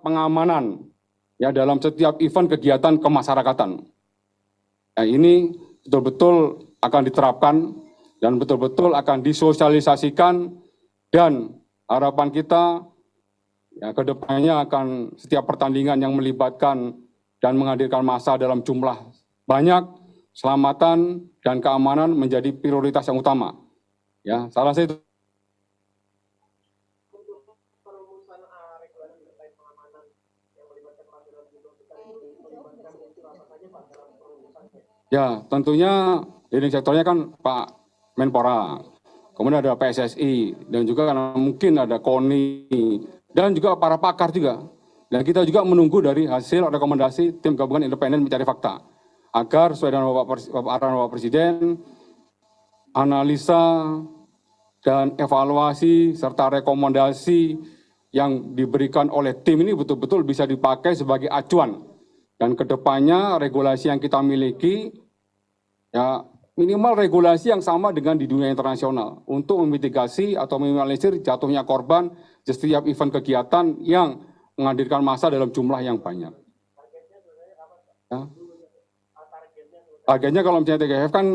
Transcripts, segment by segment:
pengamanan ya dalam setiap event kegiatan kemasyarakatan. Nah, ini betul-betul akan diterapkan dan betul-betul akan disosialisasikan, dan harapan kita ya, ke depannya akan setiap pertandingan yang melibatkan dan menghadirkan massa dalam jumlah banyak, keselamatan dan keamanan menjadi prioritas yang utama. Ya, salah satu ya, tentunya leading sektornya kan Pak Menpora, kemudian ada PSSI, dan juga mungkin ada KONI, dan juga para pakar juga. Dan kita juga menunggu dari hasil rekomendasi tim gabungan independen mencari fakta, agar sesuai dengan arahan Bapak Presiden, analisa dan evaluasi serta rekomendasi yang diberikan oleh tim ini betul-betul bisa dipakai sebagai acuan. Dan kedepannya regulasi yang kita miliki, ya minimal regulasi yang sama dengan di dunia internasional untuk memitigasi atau meminimalisir jatuhnya korban di setiap event kegiatan yang menghadirkan massa dalam jumlah yang banyak. Ya. Targetnya kalau misalnya TGF kan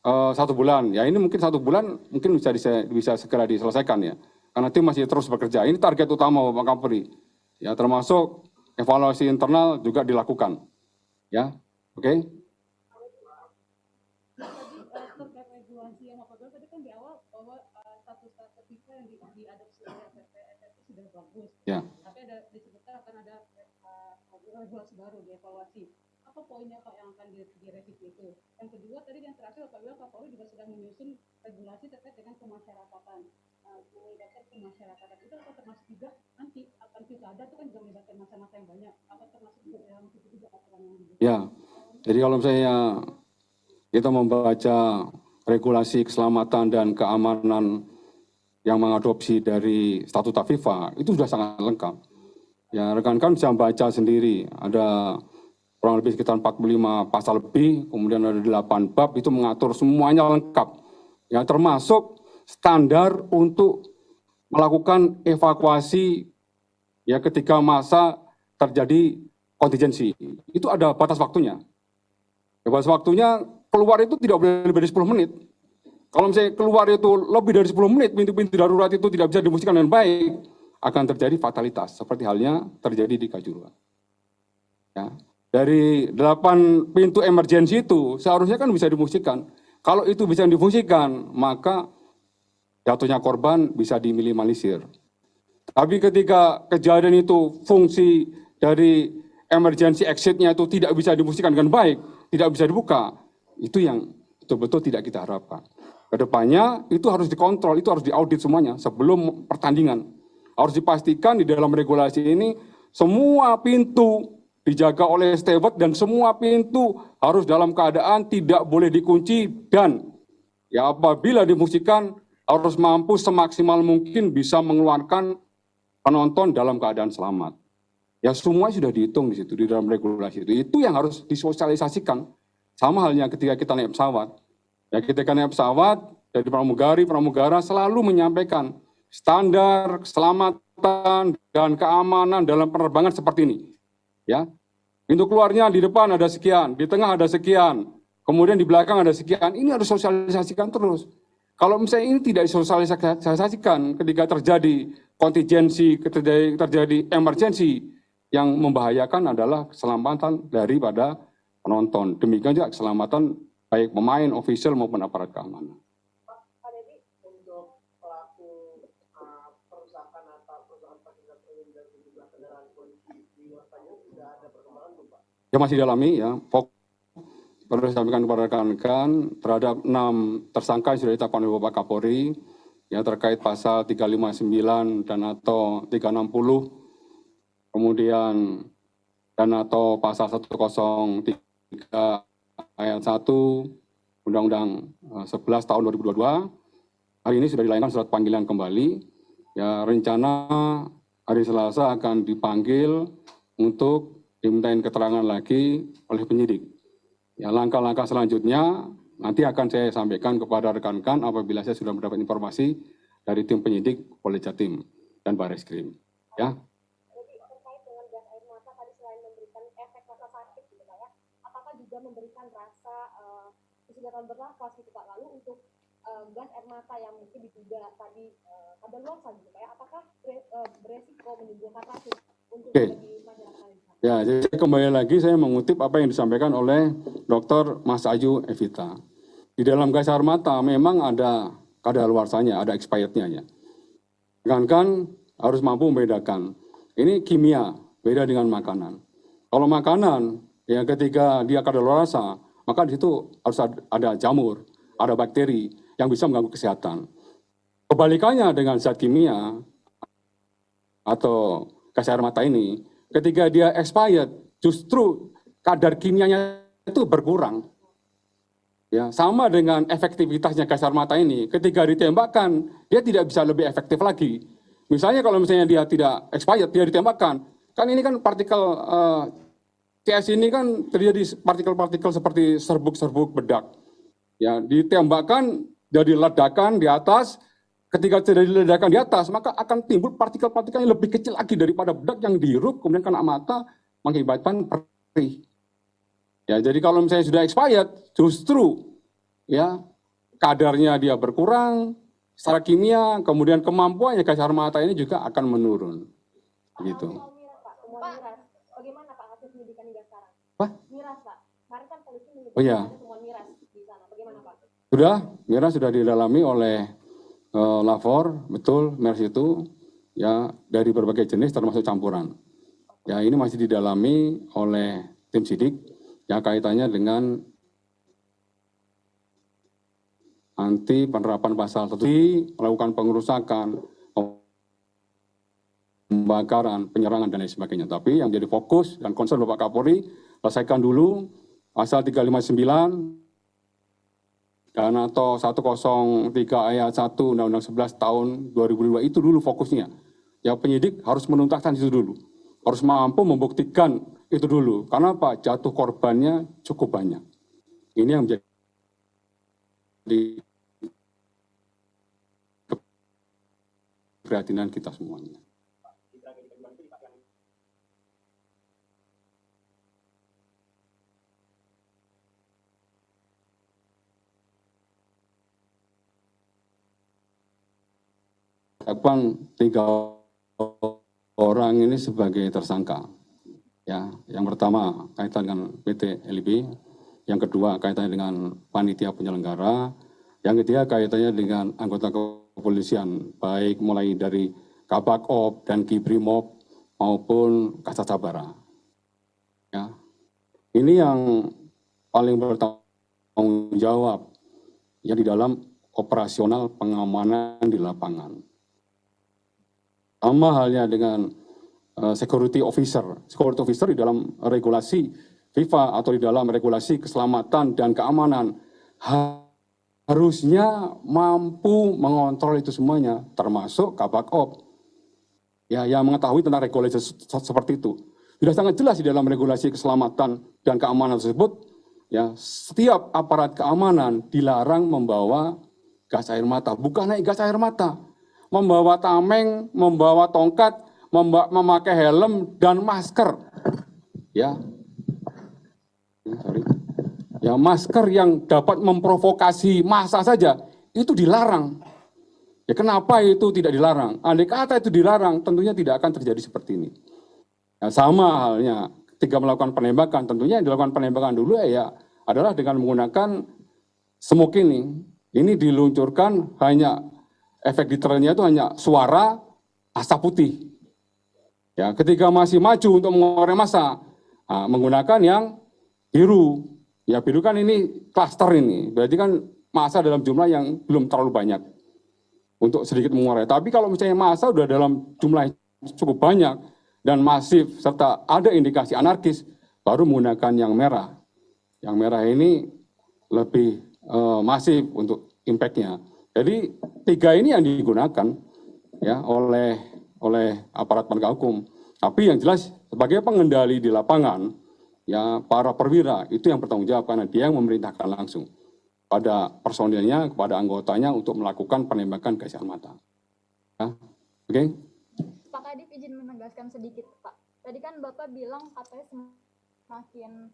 1 bulan, ya ini mungkin 1 bulan mungkin bisa segera diselesaikan ya, karena tim masih terus bekerja. Ini target utama Bapak Kapolri, ya termasuk evaluasi internal juga dilakukan, ya, oke. Terkait regulasi yang Bapak bilang tadi kan di awal bahwa status FIFA yang diadopsi oleh PSSI sudah bagus, ya. Tapi disebutkan akan ada regulasi baru, dievaluasi. Apa poinnya Pak yang akan direvisi itu? Yang kedua tadi yang terakhir Bapak bilang Kapolri juga sedang menyusun regulasi terkait dengan kemasyarakatan, melibatkan kemasyarakatan. Itu apa termasuk juga nanti akan pilkada itu kan juga melibatkan masa-masa yang banyak. Apa termasuk dalam itu juga aturan yang dibuat? Ya, jadi kalau misalnya kita membaca regulasi keselamatan dan keamanan yang mengadopsi dari statuta FIFA, itu sudah sangat lengkap. Ya, rekan-rekan bisa baca sendiri, ada kurang lebih sekitar 45 pasal lebih, kemudian ada 8 bab, itu mengatur semuanya lengkap. Ya, termasuk standar untuk melakukan evakuasi ya ketika masa terjadi kontingensi. Itu ada batas waktunya. Ya, batas waktunya keluar itu tidak boleh lebih dari 10 menit. Kalau misalnya keluar itu lebih dari 10 menit, pintu-pintu darurat itu tidak bisa difungsikan dengan baik, akan terjadi fatalitas, seperti halnya terjadi di Kanjuruhan. Ya. Dari 8 pintu emergensi itu seharusnya kan bisa difungsikan. Kalau itu bisa difungsikan, maka jatuhnya korban bisa diminimalisir. Tapi ketika kejadian itu fungsi dari emergency exit-nya itu tidak bisa difungsikan dengan baik, tidak bisa dibuka, itu yang betul-betul tidak kita harapkan. Kedepannya itu harus dikontrol, itu harus diaudit semuanya sebelum pertandingan. Harus dipastikan di dalam regulasi ini semua pintu dijaga oleh steward dan semua pintu harus dalam keadaan tidak boleh dikunci, dan ya apabila difungsikan harus mampu semaksimal mungkin bisa mengeluarkan penonton dalam keadaan selamat. Ya semua sudah dihitung di situ di dalam regulasi itu. Itu yang harus disosialisasikan. Sama halnya ketika kita naik pesawat. Ya ketika naik pesawat dari pramugara selalu menyampaikan standar keselamatan dan keamanan dalam penerbangan seperti ini. Ya, pintu keluarnya di depan ada sekian, di tengah ada sekian, kemudian di belakang ada sekian. Ini harus sosialisasikan terus. Kalau misalnya ini tidak disosialisasikan ketika terjadi kontingensi, terjadi emergensi, yang membahayakan adalah keselamatan daripada penonton. Demikian juga keselamatan baik pemain, official maupun aparat keamanan. Pak Deddy, untuk pelaku perusahaan atau perusahaan fasilitas umum dan sejumlah kendaraan polisi di luar stadion sudah ada perkembangan belum Pak? Ya masih dalami ya. Perlu disampaikan kepada rekan-rekan terhadap 6 tersangka yang sudah ditetapkan oleh Bapak Kapolri ya terkait pasal 359 dan atau 360. Kemudian dan atau pasal 103 ayat 1 Undang-Undang 11 tahun 2022. Hari ini sudah dilayangkan surat panggilan kembali. Ya, rencana hari Selasa akan dipanggil untuk dimintain keterangan lagi oleh penyidik. Ya, langkah-langkah selanjutnya nanti akan saya sampaikan kepada rekan-rekan apabila saya sudah mendapat informasi dari tim penyidik Polda Jatim dan Barreskrim. Ya. juga memberikan rasa kesulitan bernafas gitu Pak. Lalu untuk gas air mata yang mungkin diduga tadi kadaluarsa gitu Pak ya, apakah beresiko menimbulkan racun untuk bagi masyarakat? Ya, jadi kembali lagi saya mengutip apa yang disampaikan oleh Dr. Mas Ayu Evita. Di dalam gas air mata memang ada kadaluarsanya, ada expirednya ya. Kan harus mampu membedakan. Ini kimia, beda dengan makanan. Kalau makanan, ya ketika dia kadaluarsa, maka di situ harus ada jamur, ada bakteri yang bisa mengganggu kesehatan. Kebalikannya dengan zat kimia atau gas air mata ini, ketika dia expired, justru kadar kimianya itu berkurang. Ya, sama dengan efektivitasnya gas air mata ini, ketika ditembakkan, dia tidak bisa lebih efektif lagi. Misalnya kalau misalnya dia tidak expired, dia ditembakkan, kan ini kan partikel CS ini kan terjadi partikel-partikel seperti serbuk-serbuk bedak. Ya, ditembakkan, jadi ledakan di atas, ketika terjadi ledakan di atas, maka akan timbul partikel-partikel yang lebih kecil lagi daripada bedak yang dihirup, kemudian kena mata, mengakibatkan perih. Ya, jadi kalau misalnya sudah expired, justru ya kadarnya dia berkurang secara kimia, kemudian kemampuannya gas air mata ini juga akan menurun. Gitu. Soal miras, Pak, temuan miras. Bagaimana Pak hasil penyidikan hingga sekarang? Apa? Miras, Pak. Kemarin kan polisi menyebut Oh, iya. ada temuan miras di sana. Bagaimana Pak? Miras sudah didalami oleh Lafor, betul miras itu ya dari berbagai jenis termasuk campuran. Ya ini masih didalami oleh tim sidik yang kaitannya dengan anti penerapan pasal tertentu, melakukan pengerusakan, pembakaran, penyerangan dan lain sebagainya. Tapi yang jadi fokus dan concern Bapak Kapolri, selesaikan dulu pasal 359 dan atau 103 ayat 1 Undang-Undang 11 tahun 2002 itu dulu fokusnya. Ya penyidik harus menuntaskan itu dulu. Harus mampu membuktikan itu dulu. Karena apa? Jatuh korbannya cukup banyak. Ini yang menjadi keprihatinan kita semuanya. Bang, 3 orang ini sebagai tersangka. Ya, yang pertama kaitan dengan PT LIB, yang kedua kaitannya dengan panitia penyelenggara, yang ketiga kaitannya dengan anggota kepolisian, baik mulai dari Kabak-Op dan Kibrimob maupun Kasat Sabara. Ya, ini yang paling bertanggung jawab ya di dalam operasional pengamanan di lapangan. Sama halnya dengan security officer. Security officer di dalam regulasi FIFA atau di dalam regulasi keselamatan dan keamanan harusnya mampu mengontrol itu semuanya, termasuk Kabak-Op. Ya, yang mengetahui tentang regulasi seperti itu. Sudah sangat jelas di dalam regulasi keselamatan dan keamanan tersebut, ya, setiap aparat keamanan dilarang membawa gas air mata, bukan naik gas air mata. Membawa tameng, membawa tongkat, memakai helm dan masker. Ya. Ya, masker yang dapat memprovokasi massa saja itu dilarang. Ya, kenapa itu tidak dilarang? Andai kata itu dilarang, tentunya tidak akan terjadi seperti ini. Ya, sama halnya ketika melakukan penembakan, tentunya yang dilakukan penembakan dulu ya adalah dengan menggunakan smoke ini. Ini diluncurkan hanya efek deterrennya itu hanya suara asap putih. Ya, ketika masih maju untuk mengurai massa, menggunakan yang biru. Ya, biru kan ini klaster ini. Berarti kan massa dalam jumlah yang belum terlalu banyak untuk sedikit mengurai. Tapi kalau misalnya massa sudah dalam jumlah cukup banyak dan masif serta ada indikasi anarkis, baru menggunakan yang merah. Yang merah ini lebih masif untuk impact-nya. Jadi 3 ini yang digunakan ya oleh aparat penegak hukum. Tapi yang jelas sebagai pengendali di lapangan, ya para perwira itu yang bertanggung jawab karena dia yang memerintahkan langsung pada personilnya, kepada anggotanya untuk melakukan penembakan gas air mata. Ya, oke? Pak Kadif izin menegaskan sedikit Pak. Tadi kan Bapak bilang katanya semakin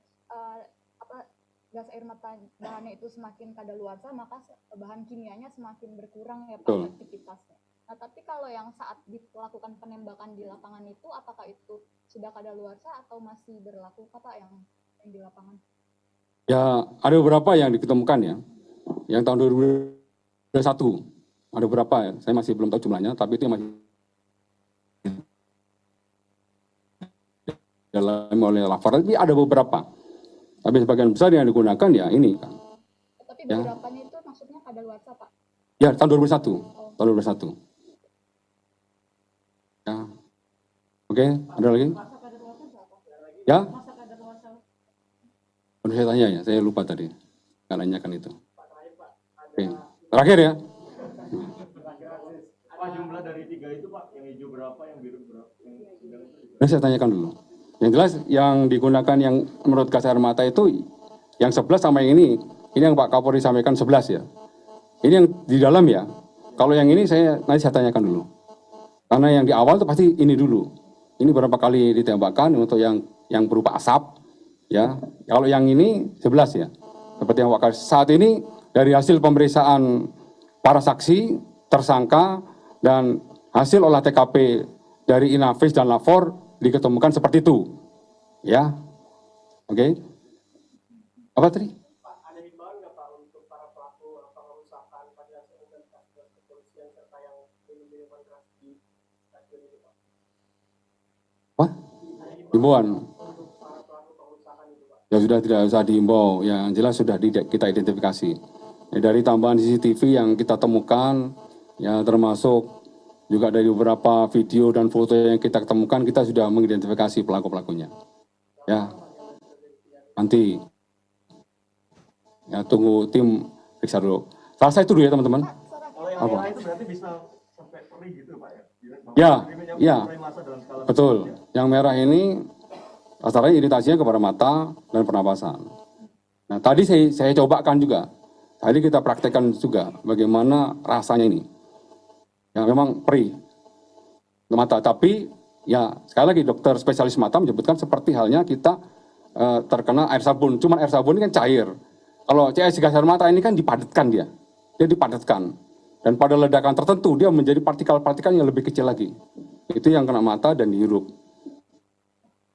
gas air mata bahannya itu semakin kadaluarsa, maka bahan kimianya semakin berkurang ya Pak Betul. aktivitasnya. Nah, tapi kalau yang saat dilakukan penembakan di lapangan itu, apakah itu sudah kadaluarsa atau masih berlaku Pak yang di lapangan? Ya, ada beberapa yang diketemukan ya. Yang tahun 2021 ada beberapa ya. Saya masih belum tahu jumlahnya, tapi itu yang masih dalam oleh Lavar. Tapi ada beberapa. Tapi sebagian besar yang digunakan ya ini kan. Tapi Ya. beberapanya itu maksudnya kadaluarsa Pak. Ya, tahun 2021. Tahun 2021. Ya. Oke, ada lagi? Masa kadaluarsa berapa? Ya, Masa kadaluarsa udah saya tanya ya, saya lupa tadi. Nggak nanyakan itu. Pak terakhir Pak, ada Oke. Terakhir ya. Pak, jumlah dari 3 itu Pak, yang hijau berapa, yang biru berapa, yang sedang itu? Nah, saya tanyakan dulu. Yang jelas yang digunakan yang menurut gas air mata itu yang 11 sama yang ini. Ini yang Pak Kapolri sampaikan 11 ya. Ini yang di dalam ya. Kalau yang ini nanti saya tanyakan dulu. Karena yang di awal itu pasti ini dulu. Ini berapa kali ditembakkan untuk yang berupa asap ya. Kalau yang ini 11 ya. Seperti yang Pak saat ini dari hasil pemeriksaan para saksi, tersangka dan hasil olah TKP dari Inavis dan Lafor diketemukan seperti itu. Ya. Oke. Apa tadi? Pak, ada himbauan nggak Pak untuk para pelaku pengerusakan fasilitas umum dan fasilitas kepolisian serta yang minum-minuman keras di stasiun ini Pak? Apa? Himbauan. Untuk para pelaku pengerusakan itu Pak. Ya sudah tidak usah dihimbau, yang jelas sudah kita identifikasi. Ya, dari tambahan CCTV yang kita temukan, ya termasuk juga dari beberapa video dan foto yang kita temukan, kita sudah mengidentifikasi pelaku-pelakunya. Ya, nanti ya tunggu tim periksa dulu. Selesai itu dulu ya teman-teman. Kalau yang Apa? merah itu berarti bisa sampai perih gitu Pak ya? Ya, Kiriminnya ya. mulai masa dalam skala Betul. tertentu. Yang merah ini rasanya iritasinya kepada mata dan pernapasan. Nah, tadi saya cobakan juga. Tadi kita praktekkan juga bagaimana rasanya ini. Ya, memang perih mata, tapi ya sekali lagi dokter spesialis mata menyebutkan seperti halnya kita terkena air sabun. Cuman air sabun ini kan cair. Kalau CS gas air mata ini kan dipadatkan dia dipadatkan. Dan pada ledakan tertentu dia menjadi partikel-partikel yang lebih kecil lagi. Itu yang kena mata dan dihirup.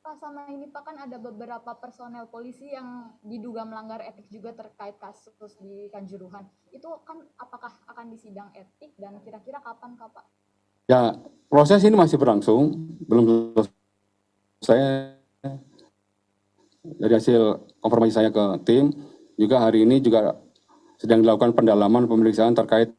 Pak, sama ini Pak, kan ada beberapa personel polisi yang diduga melanggar etik juga terkait kasus di Kanjuruhan. Itu kan apakah akan disidang etik dan kira-kira kapan Pak? Ya, proses ini masih berlangsung, belum selesai. Dari hasil konfirmasi saya ke tim, juga hari ini juga sedang dilakukan pendalaman pemeriksaan terkait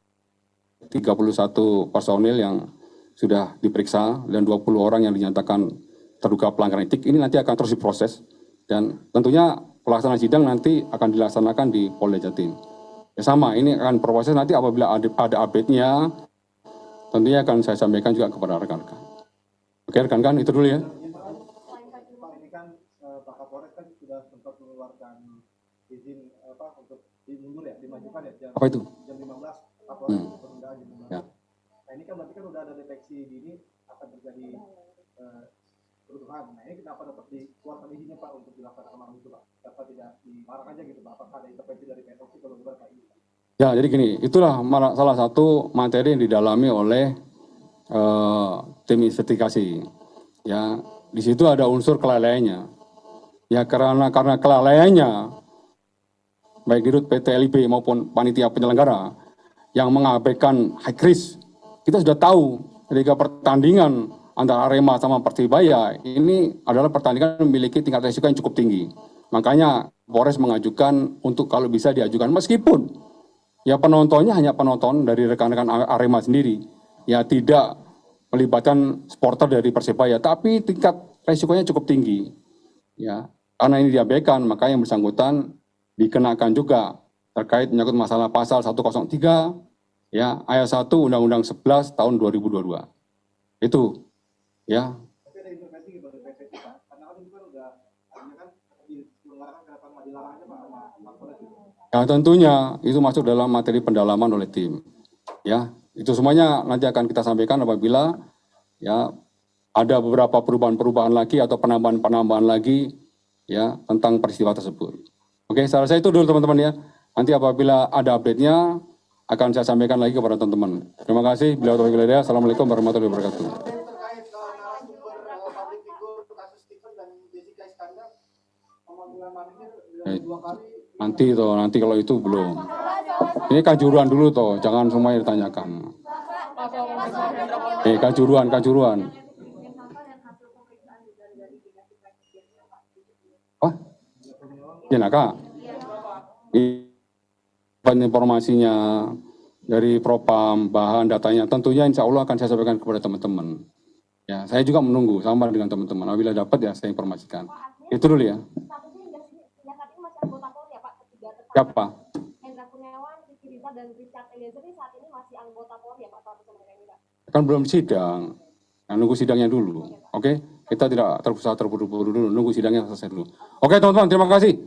31 personil yang sudah diperiksa dan 20 orang yang dinyatakan terduga pelanggaran etik. Ini nanti akan terus diproses dan tentunya pelaksanaan sidang nanti akan dilaksanakan di Polda Jatim. Ya sama, ini akan berproses nanti apabila ada update-nya, tentunya akan saya sampaikan juga kepada rekan-rekan. Oke rekan-rekan, itu dulu ya. Pak, ini kan Pak Kapolres kan sudah sempat mengeluarkan izin untuk dimundur ya, dimajukan ya jam, Apa itu? jam 15 Kapolres penundaan jam 15. Ya. Nah ini kan berarti kan udah ada deteksi dini akan terjadi kerusuhan. Nah ini kenapa dapat dikeluarkan izinnya Pak untuk dilaksanakan malam itu Pak? Kenapa tidak dilarang aja gitu Pak? Apakah ada intervensi dari PSOC kalau bukan Pak ini? Ya, jadi gini, itulah salah satu materi yang didalami oleh tim investigasi. Ya, di situ ada unsur kelalaiannya. Ya, karena kelalaiannya, baik di RUT PT LIB maupun panitia penyelenggara yang mengabaikan high risk, kita sudah tahu ketika pertandingan antara Arema sama Persibaya ini adalah pertandingan memiliki tingkat risiko yang cukup tinggi. Makanya Polres mengajukan untuk kalau bisa diajukan meskipun ya penontonnya hanya penonton dari rekan-rekan Arema sendiri, ya tidak melibatkan supporter dari Persibaya, tapi tingkat risikonya cukup tinggi. Ya, karena ini diabaikan, maka yang bersangkutan dikenakan juga terkait menyangkut masalah pasal 103 ya ayat 1 Undang-Undang 11 tahun 2022. Itu ya. Tapi ada intervensi gitu dari PSOC Pak? Karena kan itu kan udah artinya kan diselenggarakan kenapa nggak dilarang aja Pak sama Kapolres gitu? Ya tentunya itu masuk dalam materi pendalaman oleh tim. Ya, itu semuanya nanti akan kita sampaikan apabila ya ada beberapa perubahan-perubahan lagi atau penambahan-penambahan lagi ya tentang peristiwa tersebut. Oke, saya rasa itu dulu teman-teman ya. Nanti apabila ada update-nya akan saya sampaikan lagi kepada teman-teman. Terima kasih. Beliau taufiq wal hidayah. Assalamualaikum warahmatullahi wabarakatuh. Terkait narasumber public figure kasus Stephen dan Jessica Iskandar, pemanggilan manggil dua kali. Nanti kalau itu belum. Ini kanjuruan dulu toh, jangan semuanya ditanyakan. Kanjuruan. Wah, Jenaka. Informasinya dari Propam, bahan datanya, tentunya insya Allah akan saya sampaikan kepada teman-teman. Ya, saya juga menunggu sama dengan teman-teman. Apabila dapat ya saya informasikan. Itu dulu ya. Siapa? Hendra Kurniawan, Riki Rizal, dan Richard Eliezer ini saat ini masih anggota Polri ya Pak Status mereka ini Pak? Kan belum sidang. Nah, nunggu sidangnya dulu. Oke? Kita tidak terburu-buru dulu, nunggu sidangnya selesai dulu. Oke teman-teman, terima kasih.